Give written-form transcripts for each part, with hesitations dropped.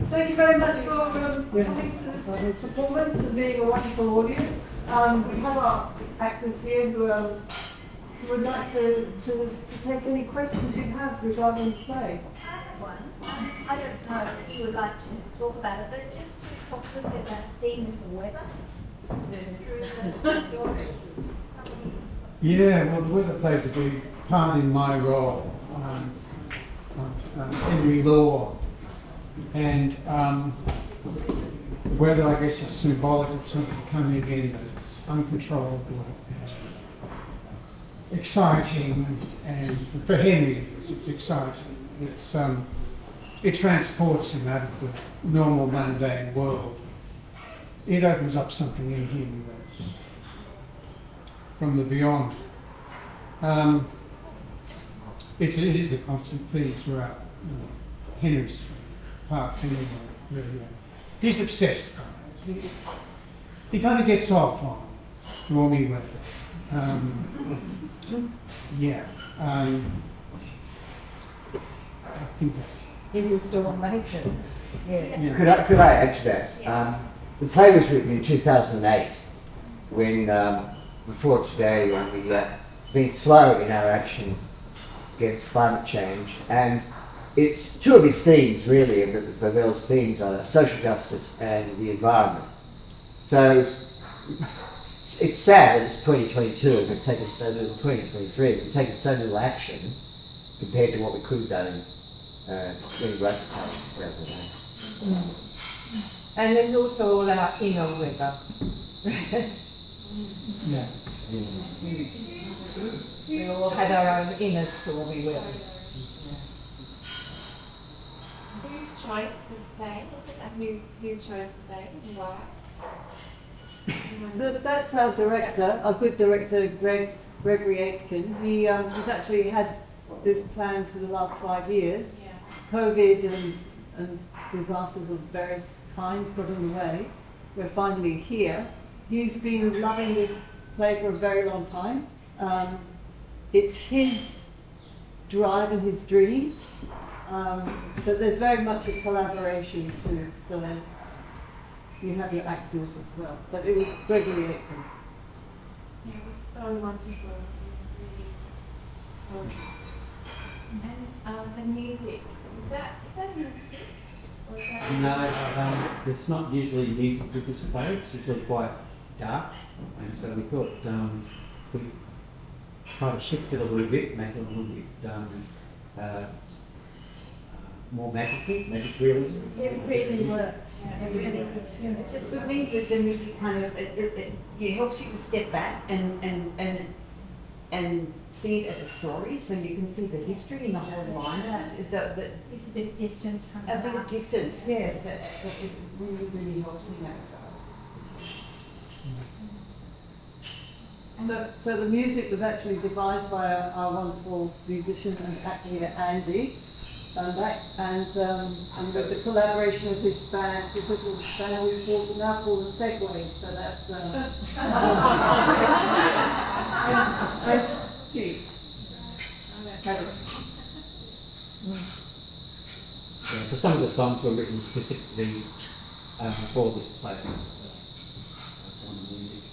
Thank you very much for coming to this performance and being a wonderful audience. We have our actors here who would like to take any questions you have regarding the play. One. I don't know if you would like to talk about it, but just to talk a little bit about the theme of the weather. Yeah, well, the weather plays a big part in my role. Henry Law, and the weather, I guess, is symbolic of something coming in that's uncontrollable, exciting, and for Henry, it's exciting. It transports him out of the normal mundane world. It opens up something in him that's from the beyond. It is a constant theme throughout Henry's part. He's obsessed. He kind of gets off on stormy weather. I think that's. It is still on nature. Yeah. Could I add to that? The play was written in 2008, when before today, when we've been slow in our action against climate change, and it's two of his themes really, and Pavel's themes are social justice and the environment. So it's sad that it's 2022 and we've taken so little, 2023, we've taken so little action compared to what we could have done when we wrote the play in 2008. And there's also all our inner weather. Yeah. We all had our own inner stormy weather. Whose choice of play? Who chose the play and why? That's our director, our good director, Gregory Aitken. He's actually had this plan for the last 5 years. Yeah. COVID and disasters of various kinds got in the way. We're finally here. He's been loving this play for a very long time. It's his drive and his dream, but there's very much a collaboration too. So you have your actors as well. But it was Gregory Aitken. Yeah, it was so wonderful. And the music, is that a music? Or is that No, it's not usually music with this play. It's usually quite dark, and so we thought we kind of shift it a little bit, make it a little bit more magic realism. it really worked? Yeah, it really did. It's just for me that the music kind of it helps you to step back and see it as a story, so you can see the history and the whole line. It's a bit of distance from A bit of that. distance, yes. It really helps in that regard. So the music was actually devised by our wonderful musician and actor Andy Dunback, and with the collaboration of his band, his little band we now call the Segway. So that's that's cute. Yeah, so some of the songs were written specifically for this play. Some of the music,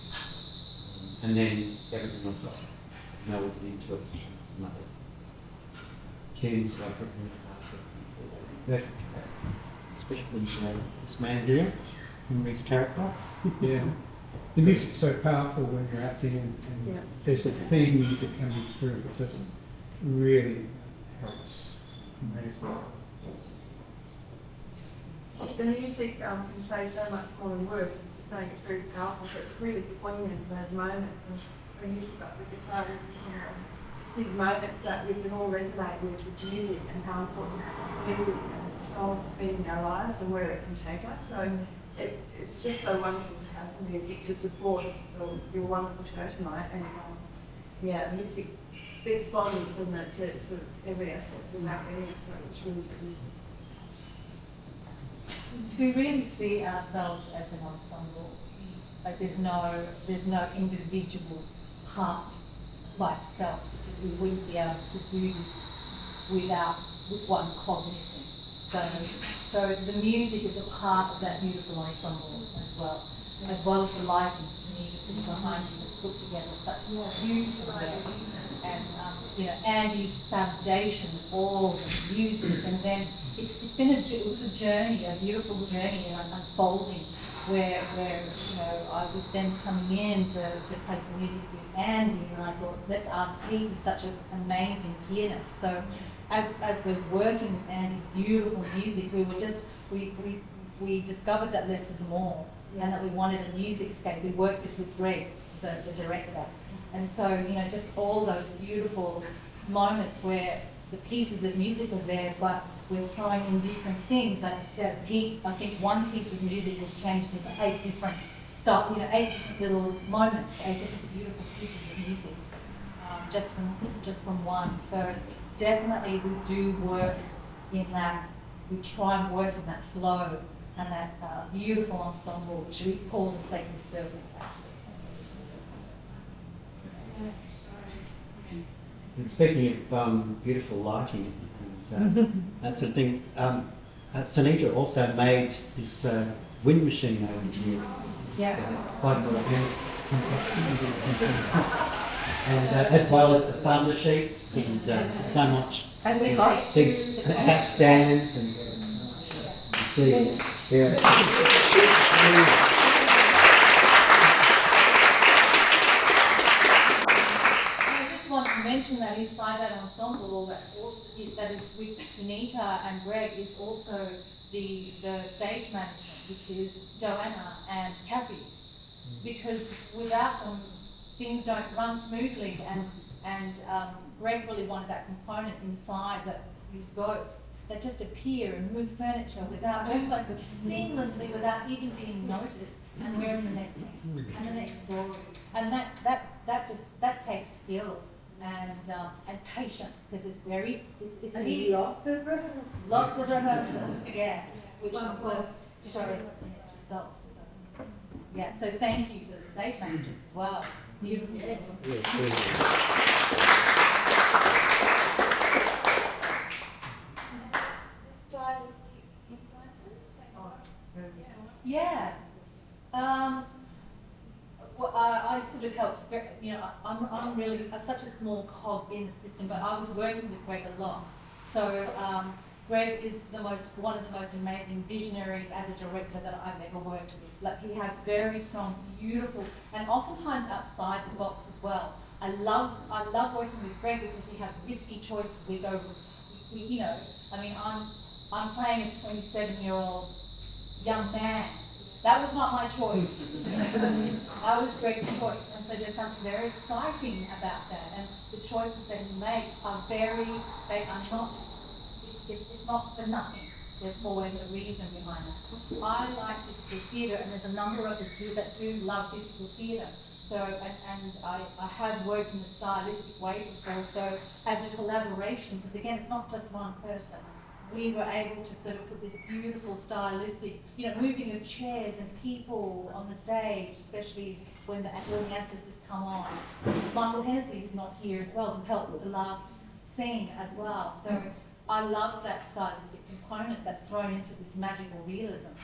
and then everything else melded into it. Some other tunes like written in the past. Especially this man here, Henry's character. Yeah. The music's so powerful when you're acting, and there's a theme music coming through. It just really helps. Amazing. The music can say so much more than words. It's saying it's very powerful, but it's really poignant in those moments. And when you pick up the guitar, these moments that we can all resonate with music and how important music and songs have been in our lives and where it can take us. So it's just so wonderful to have the music to support your wonderful church night. And the music speaks volumes, doesn't it, to sort of every aspect of that venue. So it's really good. We really see ourselves as an ensemble. Like there's no individual part by itself, because we wouldn't be able to do this without with one cog missing. So the music is a part of that beautiful ensemble as well as the lighting. So you can see behind you has put together such beautiful work. And Andy's foundation, all the music, and then it was a journey, a beautiful journey unfolding, where I was then coming in to play some music with Andy, and I thought, let's ask Pete, he's such an amazing pianist. So as we're working with Andy's beautiful music, we discovered that less is more, and that we wanted a music scape. We worked this with Greg, the director. And so, just all those beautiful moments where the pieces of music are there, but we're throwing in different things. Like I think one piece of music was changed into 8 different stuff, 8 different little moments, 8 different beautiful pieces of music, just from one. So definitely we do work in that. We try and work in that flow and that beautiful ensemble, which we call the sacred circle, actually. And speaking of beautiful lighting, and that's the thing, Sunita also made this wind machine over here. Yeah. Quite an organic and as well as the thunder sheets and so much. And we got these hat stands and see. Yeah. Mention that inside that ensemble, that is with Sunita and Greg, is also the stage management, which is Joanna and Kathy, because without them things don't run smoothly, and Greg really wanted that component inside, that these ghosts that just appear and move furniture without seamlessly, without even being noticed, and we're in the next scene and the next story, and that takes skill and patience, because it's tedious. Lots of rehearsal, yeah, which of course shows in its results. Yeah, so thank you to the stage managers as well. Beautiful. Stylistic influences? Yeah. Well, I sort of helped, I'm really such a small cog in the system, but I was working with Greg a lot. So Greg is one of the most amazing visionaries as a director that I've ever worked with. Like, he has very strong, beautiful, and oftentimes outside the box as well. I love working with Greg because he has risky choices. I'm playing a 27-year-old young man. That was not my choice. That was Greg's choice. And so there's something very exciting about that. And the choices that he makes are it's not for nothing. There's always a reason behind that. I like physical theatre, and there's a number of us here that do love physical theatre. So, and I have worked in a stylistic way before, so as a collaboration, because again, it's not just one person. We were able to sort of put this beautiful stylistic, moving of chairs and people on the stage, especially when the ancestors come on. Michael Hennessy, who's not here as well, who helped with the last scene as well. So I love that stylistic component that's thrown into this magical realism.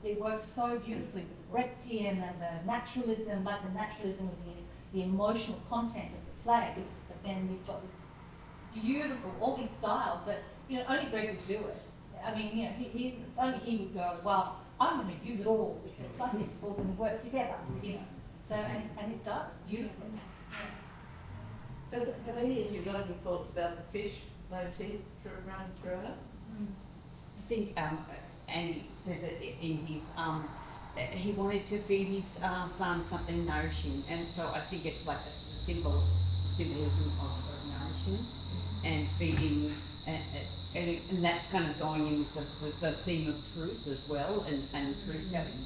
It works so beautifully with the Brechtian and the naturalism, like the naturalism of the emotional content of the play, but then you've got this beautiful, all these styles that, only Greg would do it. I mean, it's only he would go, well, I'm going to use it all because I think it's all going to work together, So, and it does, beautifully. Have any of you got any thoughts about the fish motif running throughout? I think Andy said that in his he wanted to feed his son something nourishing, and so I think it's like a symbolism of nourishing and feeding, and that's kind of going in with the theme of truth as well, and truth telling.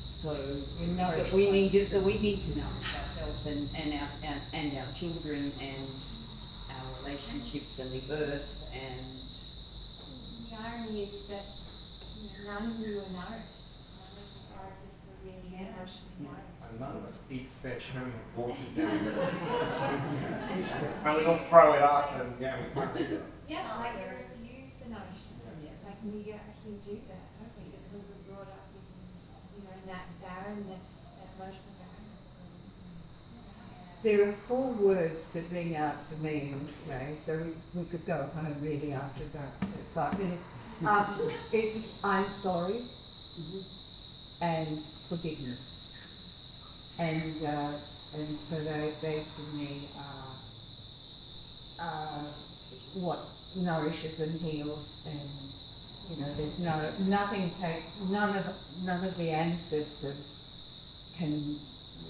So we need to nourish ourselves and our children and our relationships and the earth, and The irony is that none of you are nourished. None of the characters were really nourished. and none of us eat fish and water down there. And we all throw it up and yeah, we can't eat it. Yeah, like you refuse the notion. Like we actually do that, don't we? Because we're brought up in, that barrenness, that emotional barrenness. There are 4 words that ring out for me in this play, so we could go home really after that. It's 5 minutes. It's I'm sorry and forgiveness. And so they to me are what nourishes and heals, and there's none of the ancestors can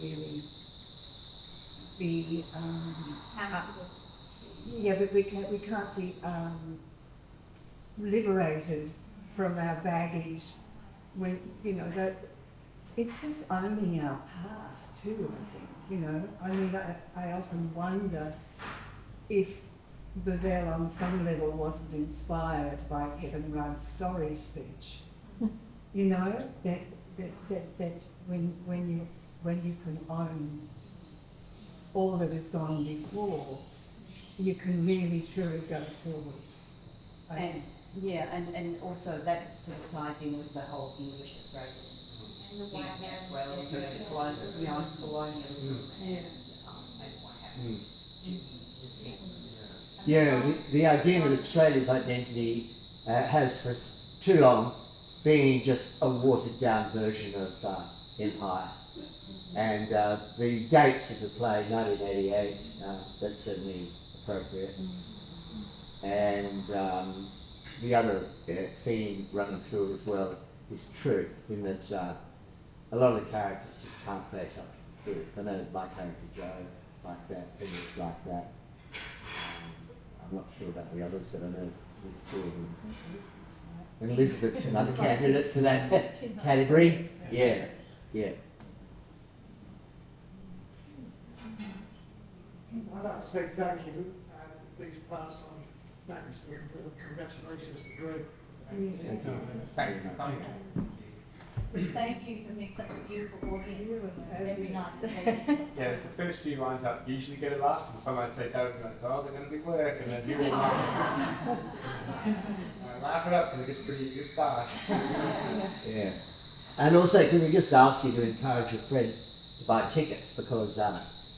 really be but we can't be liberated from our baggage when that it's just owning our past too, I think. I mean, I often wonder if Bevelle on some level wasn't inspired by Kevin Rudd's sorry speech. That when you can own all that has gone before, you can really truly go forward. And also that sort of ties in with the whole English Australian thing as well, colonialism and what happens to Yeah, the idea that Australia's identity has for too long been just a watered down version of empire. And the dates of the play, 1988, that's certainly appropriate. And the other theme running through it as well is truth, in that a lot of the characters just can't face up to truth. I know my character Joe like that, Peter like that. I'm not sure about the others, but I know he's still. And Elizabeth's another candidate for that category. Yeah. I'd like to say thank you, and please pass on thanks and congratulations to Greg. Thank you. Thank you for being such a beautiful audience every night. Yeah, it's the first few lines that usually get it last, and sometimes they don't, and oh, they're going to be quick, and then you all laugh. Laugh it up, because it gets fast. Yeah. And also, can we just ask you to encourage your friends to buy tickets, because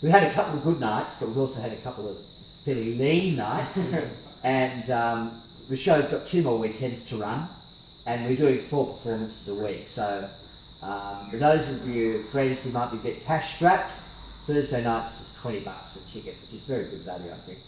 we had a couple of good nights, but we've also had a couple of fairly lean nights, and the show's got 2 more weekends to run, and we're doing 4 performances a week. So for those of you friends who might be a bit cash strapped, Thursday night's just $20 for a ticket, which is very good value, I think.